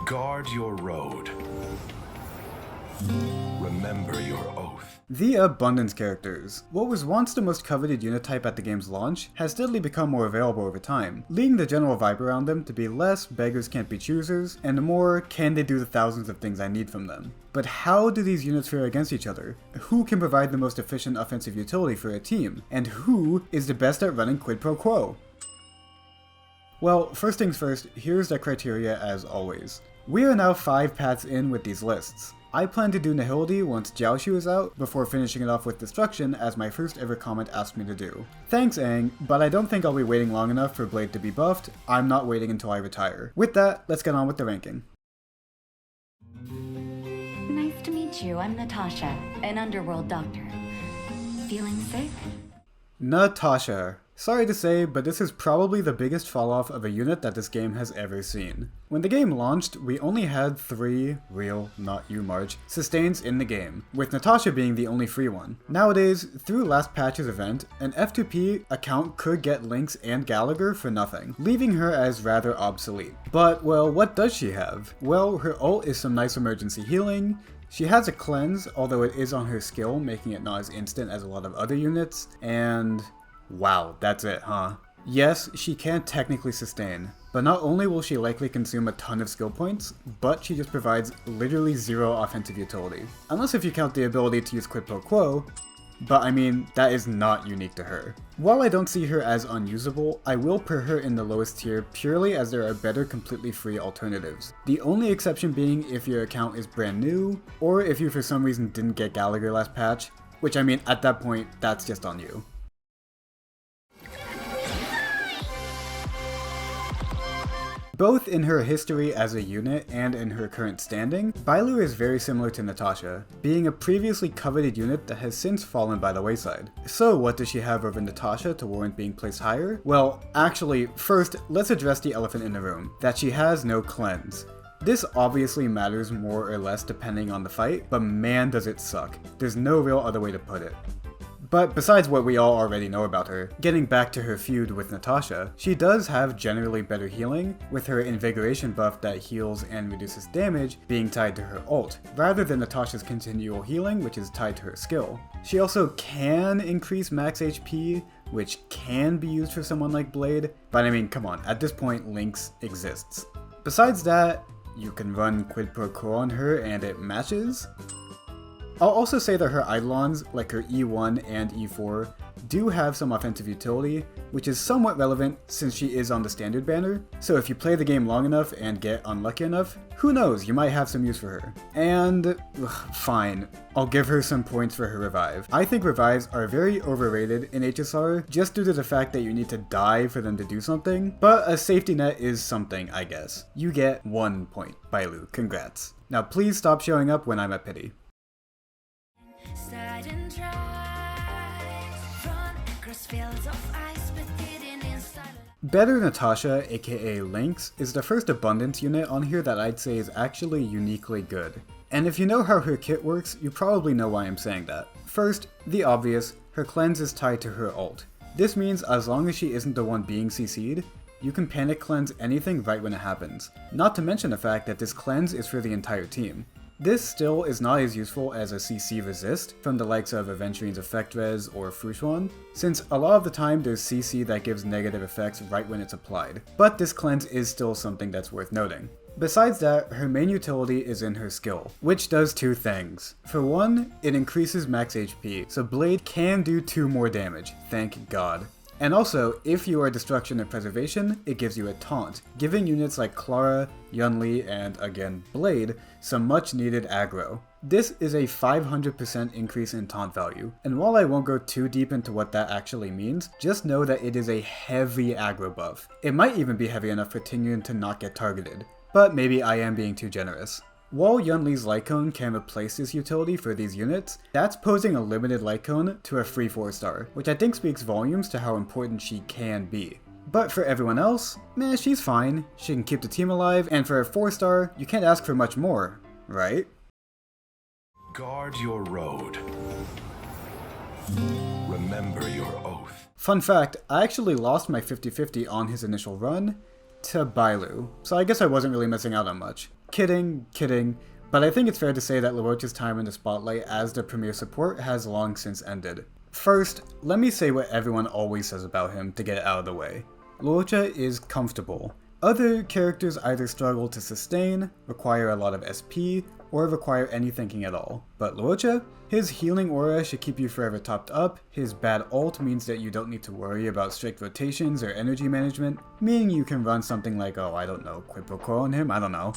Guard your road. Remember your oath. The Abundance characters. What was once the most coveted unit type at the game's launch has steadily become more available over time, leading the general vibe around them to be less beggars can't be choosers, and more can they do the thousands of things I need from them. But how do these units fare against each other? Who can provide the most efficient offensive utility for a team? And who is the best at running quid pro quo? Well, first things first, here's the criteria as always. We are now 5 paths in with these lists. I plan to do Nihility once Jiaoshu is out, before finishing it off with Destruction as my first ever comment asked me to do. Thanks Aang, but I don't think I'll be waiting long enough for Blade to be buffed. I'm not waiting until I retire. With that, let's get on with the ranking. Nice to meet you, I'm Natasha, an underworld doctor. Feeling sick? Natasha. Sorry to say, but this is probably the biggest falloff of a unit that this game has ever seen. When the game launched, we only had 3 real, not you March, sustains in the game, with Natasha being the only free one. Nowadays, through last patch's event, an F2P account could get Lynx and Gallagher for nothing, leaving her as rather obsolete. But, well, what does she have? Well, her ult is some nice emergency healing. She has a cleanse, although it is on her skill, making it not as instant as a lot of other units, and wow, that's it, huh? Yes, she can technically sustain, but not only will she likely consume a ton of skill points, but she just provides literally 0 offensive utility. Unless if you count the ability to use quid pro quo, but I mean, that is not unique to her. While I don't see her as unusable, I will put her in the lowest tier purely as there are better completely free alternatives. The only exception being if your account is brand new, or if you for some reason didn't get Gallagher last patch, which I mean, at that point, that's just on you. Both in her history as a unit and in her current standing, Bailu is very similar to Natasha, being a previously coveted unit that has since fallen by the wayside. So what does she have over Natasha to warrant being placed higher? Well, actually, first, let's address the elephant in the room, that she has no cleanse. This obviously matters more or less depending on the fight, but man does it suck. There's no real other way to put it. But besides what we all already know about her, getting back to her feud with Natasha, she does have generally better healing, with her invigoration buff that heals and reduces damage being tied to her ult, rather than Natasha's continual healing, which is tied to her skill. She also can increase max HP, which can be used for someone like Blade, but I mean, come on, at this point Lynx exists. Besides that, you can run quid pro quo on her and it matches. I'll also say that her Eidolons, like her E1 and E4, do have some offensive utility, which is somewhat relevant since she is on the standard banner, so if you play the game long enough and get unlucky enough, who knows, you might have some use for her. And, fine, I'll give her some points for her revive. I think revives are very overrated in HSR, just due to the fact that you need to die for them to do something, but a safety net is something, I guess. You get 1 point, Bailu, congrats. Now please stop showing up when I'm at pity. Better Natasha, aka Lynx, is the first Abundance unit on here that I'd say is actually uniquely good. And if you know how her kit works, you probably know why I'm saying that. First, the obvious, her cleanse is tied to her ult. This means as long as she isn't the one being CC'd, you can panic cleanse anything right when it happens. Not to mention the fact that this cleanse is for the entire team. This still is not as useful as a CC resist from the likes of Aventurine's Effect Res or Fruchuan, since a lot of the time there's CC that gives negative effects right when it's applied, but this cleanse is still something that's worth noting. Besides that, her main utility is in her skill, which does 2 things. For one, it increases max HP, so Blade can do 2 more damage, thank God. And also, if you are Destruction and Preservation, it gives you a taunt, giving units like Clara, Yunli, and again Blade some much needed aggro. This is a 500% increase in taunt value, and while I won't go too deep into what that actually means, just know that it is a heavy aggro buff. It might even be heavy enough for Tingyun to not get targeted, but maybe I am being too generous. While Yunli's Light Cone can replace this utility for these units, that's posing a limited Light Cone to a free 4-star, which I think speaks volumes to how important she can be. But for everyone else, meh, she's fine, she can keep the team alive, and for a 4-star, you can't ask for much more, right? Guard your road. Remember your oath. Fun fact, I actually lost my 50-50 on his initial run to Bailu, so I guess I wasn't really missing out on much. Kidding, but I think it's fair to say that Luocha's time in the spotlight as the premier support has long since ended. First, let me say what everyone always says about him to get it out of the way. Luocha is comfortable. Other characters either struggle to sustain, require a lot of SP, or require any thinking at all. But Luocha? His healing aura should keep you forever topped up, his bad ult means that you don't need to worry about strict rotations or energy management, meaning you can run something like, oh I don't know, Quid Pro Quo on him, I don't know.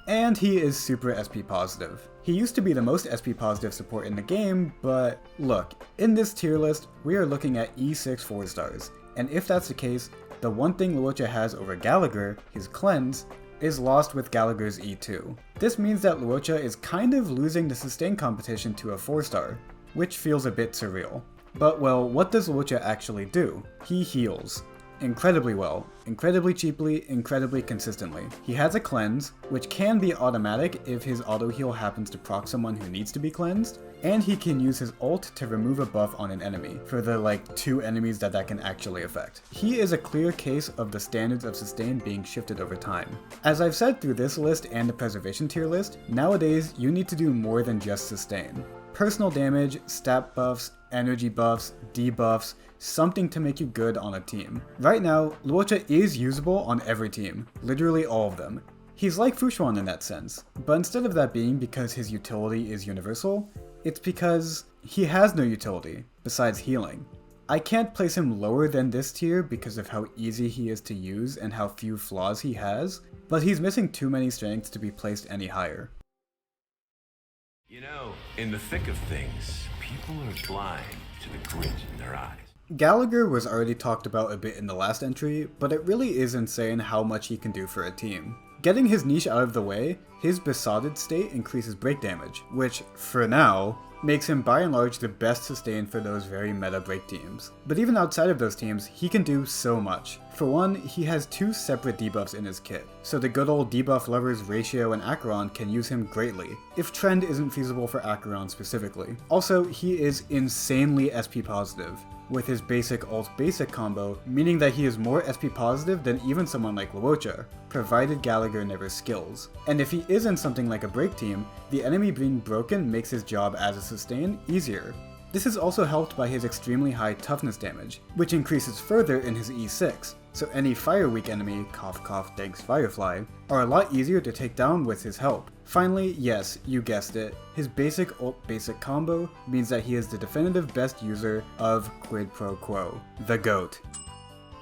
And he is super SP positive. He used to be the most SP positive support in the game, but look, in this tier list, we are looking at E6 4 stars, and if that's the case, the one thing Luocha has over Gallagher, his cleanse, is lost with Gallagher's E2. This means that Luocha is kind of losing the sustain competition to a 4 star, which feels a bit surreal. But well, what does Luocha actually do? He heals. Incredibly well, incredibly cheaply, incredibly consistently. He has a cleanse, which can be automatic if his auto heal happens to proc someone who needs to be cleansed, and he can use his ult to remove a buff on an enemy, for the like 2 enemies that can actually affect. He is a clear case of the standards of sustain being shifted over time. As I've said through this list and the preservation tier list, nowadays you need to do more than just sustain. Personal damage, stat buffs, energy buffs, debuffs, something to make you good on a team. Right now, Luocha is usable on every team, literally all of them. He's like Fushuan in that sense, but instead of that being because his utility is universal, it's because he has no utility, besides healing. I can't place him lower than this tier because of how easy he is to use and how few flaws he has, but he's missing too many strengths to be placed any higher. You know, in the thick of things, people are blind to the grit in their eyes. Gallagher was already talked about a bit in the last entry, but it really is insane how much he can do for a team. Getting his niche out of the way, his besotted state increases break damage, which, for now, makes him by and large the best sustain for those very meta break teams. But even outside of those teams, he can do so much. For one, he has 2 separate debuffs in his kit, so the good old debuff lovers Ratio and Acheron can use him greatly, if Trend isn't feasible for Acheron specifically. Also, he is insanely SP positive, with his basic ult basic combo, meaning that he is more SP positive than even someone like Luocha, provided Gallagher never skills. And if he is in something like a break team, the enemy being broken makes his job as a sustain easier. This is also helped by his extremely high toughness damage, which increases further in his E6, so any fire weak enemy, cough cough thanks Firefly, are a lot easier to take down with his help. Finally, yes, you guessed it, his basic ult basic combo means that he is the definitive best user of Quid Pro Quo, the GOAT.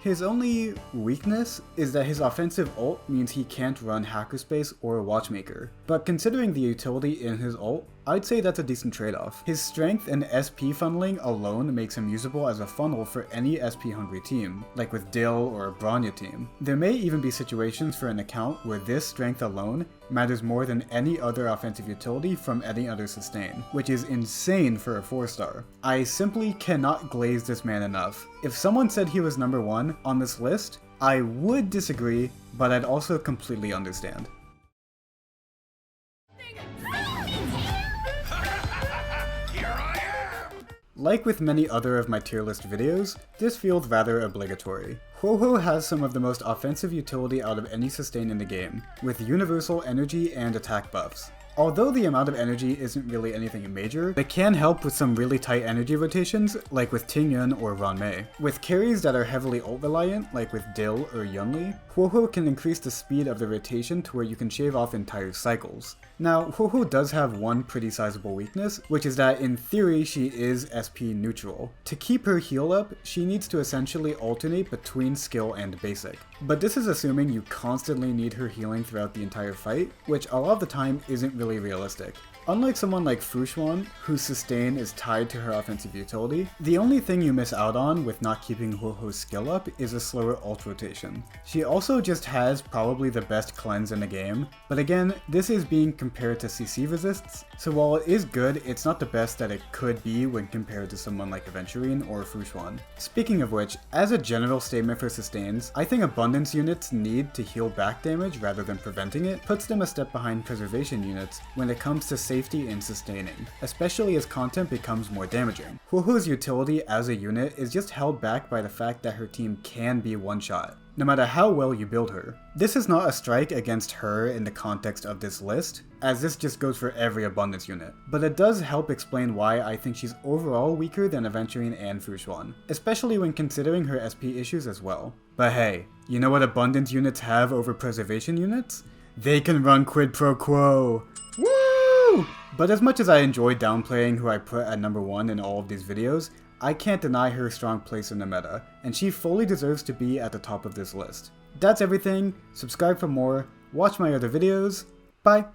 His only weakness is that his offensive ult means he can't run Hackerspace or Watchmaker, but considering the utility in his ult, I'd say that's a decent trade-off. His strength and SP funneling alone makes him usable as a funnel for any SP hungry team, like with Dill or a Bronya team. There may even be situations for an account where this strength alone matters more than any other offensive utility from any other sustain, which is insane for a 4 star. I simply cannot glaze this man enough. If someone said he was number 1 on this list, I would disagree, but I'd also completely understand. Like with many other of my tier list videos, this feels rather obligatory. Huohuo has some of the most offensive utility out of any sustain in the game, with universal energy and attack buffs. Although the amount of energy isn't really anything major, it can help with some really tight energy rotations, like with Tingyun or Ranmei. With carries that are heavily ult reliant, like with Dill or Yunli, Huohuo can increase the speed of the rotation to where you can shave off entire cycles. Now, Huohuo does have one pretty sizable weakness, which is that in theory she is SP neutral. To keep her heal up, she needs to essentially alternate between skill and basic. But this is assuming you constantly need her healing throughout the entire fight, which a lot of the time isn't really realistic. Unlike someone like Fushuan, whose sustain is tied to her offensive utility, the only thing you miss out on with not keeping Huohuo's skill up is a slower ult rotation. She also just has probably the best cleanse in the game, but again, this is being compared to CC resists, so while it is good, it's not the best that it could be when compared to someone like Aventurine or Fushuan. Speaking of which, as a general statement for sustains, I think abundance units need to heal back damage rather than preventing it, puts them a step behind preservation units when it comes to safety and sustaining, especially as content becomes more damaging. Huohuo's utility as a unit is just held back by the fact that her team can be one-shot. no matter how well you build her. This is not a strike against her in the context of this list, as this just goes for every abundance unit, but it does help explain why I think she's overall weaker than Aventurine and Fushuan, especially when considering her SP issues as well. But hey, you know what abundance units have over preservation units? They can run quid pro quo! Woo! But as much as I enjoy downplaying who I put at number 1 in all of these videos, I can't deny her strong place in the meta, and she fully deserves to be at the top of this list. That's everything, subscribe for more, watch my other videos, bye!